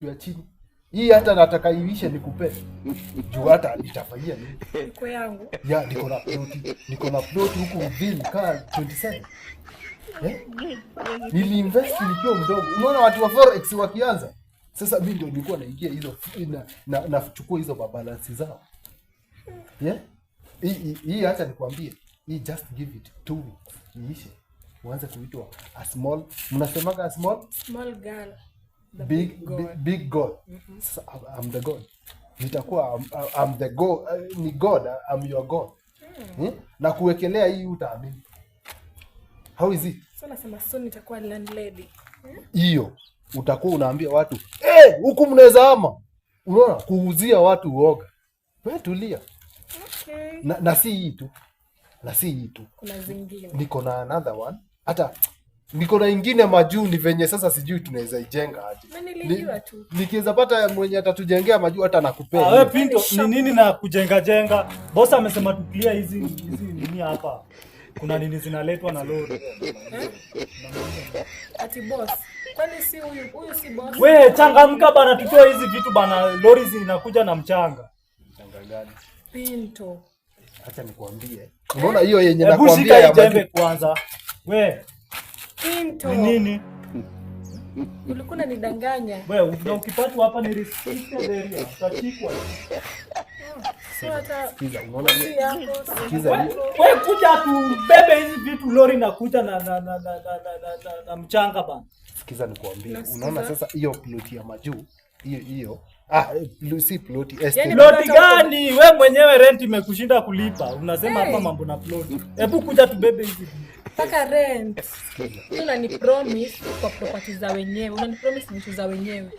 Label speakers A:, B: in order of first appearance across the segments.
A: ya chini. Hii hata nataka iishe nikupe. Juu hata nitafanyia nini?
B: Iko yangu.
A: Ya niko na ploti huku within kaa 27. Niliinvest nikiwa mdogo. Unaona watu wa forex wakianza. Sasa mimi ndio nilikuwa naingia hizo nachukua hizo balances zao. Hii hata nikwambie. Hii just give it 2 weeks. Iishe. Uanze kuitwa a small, mnasemaga a small
B: girl.
A: Big God. So, I'm the God. Nitakuwa I'm the God. Ni God, I'm your God. Na kuwekelea hii utaamini. How is it?
B: So nasema soon nitakuwa landlady.
A: Hiyo utakuwa unaambia watu, huku mnaweza ama. Unaona kuuzia watu uoga. Wewe tulia.
B: Okay.
A: Na si hii tu.
B: Kuna zingine.
A: Niko na another one. Hata niko na ingine majuu ni venye sasa sijui tunaweza ijenga aje.
B: Mimi nilijua tu.
A: Nikiweza pata mwenye atatujengea majuu hata nakupea.
C: Wewe Pinto ni nini na kujenga? Boss amesema tu clear hizi nini hapa. Kuna nini zinaletwa na lori.
B: Ati boss. Kwani si huyu si boss?
C: Wewe changamka bana, tutoe hizi vitu bana, lori zinakuja na mchanga.
A: Mchanga gani?
B: Pinto.
A: Acha nikwambie. Unaona hiyo yenye nakwambia
C: ya jembe kwanza. Wewe
B: Pinto.
C: ni nini?
B: Ulikuwa unanidanganya.
C: Wewe ukipata hapa ni restricted area. Utachikwa.
B: So hata
A: sikiza, unaona
B: hiyo yako.
A: sikiza.
C: Wewe kuja tu bebe hizi vitu, lori nakuja na mchanga bana.
A: Sikiza nikwambie. Unaona sasa hiyo ploti ya majuu, hiyo si ploti estate.
C: Ploti gani? Wewe mwenyewe rent imekushinda kulipa. Unasema hapa mambo na ploti. Hebu kuja tubebe hizi.
B: Paka rent. Unani promise kwa property za wenyewe. Unani promise vitu za wenyewe.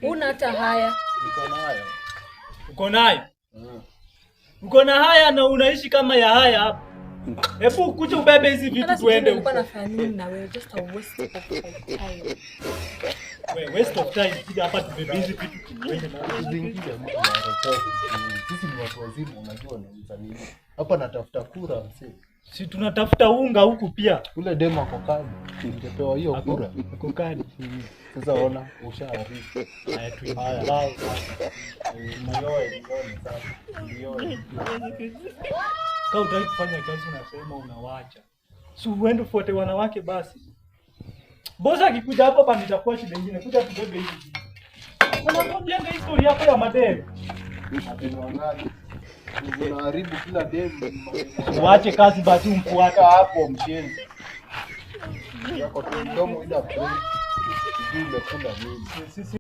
B: Una hata haya.
C: Uko nayo? Uko na haya na unaishi kama ya haya hapa. Hebu kuja ubebe hizi vitu tuende huko.
B: Nilikuwa nafanya nini na wewe? Just a waste of time.
C: Wewe waste of time kuja hapa tubebe hizi vitu tuende na
A: zingine sisi ni watu wazima, unajua na nini. Hapa natafuta kura msee.
C: Si tunatafuta unga huku pia.
A: Ule demo ako kani. Ningepewa hiyo kura.
C: Ako kani.
A: Sasa ona ushaharibu.
C: Haya tu.
A: Haya. Mioyo sasa. Mioyo.
C: Kama utaki kufanya kazi unasema unawacha. Si uende ufuate wanawake basi. Bosa akikuja hapa hapa nitakuwa shida nyingine. Kuja tubebe hizi. Unakwambia historia yako ya madeni.
A: Wangapi? Unaharibu kila demu.
C: Waache kazi basi umfuata
A: hapo mshenzi. Yako tu mdomo ila. Sijui umekula nini.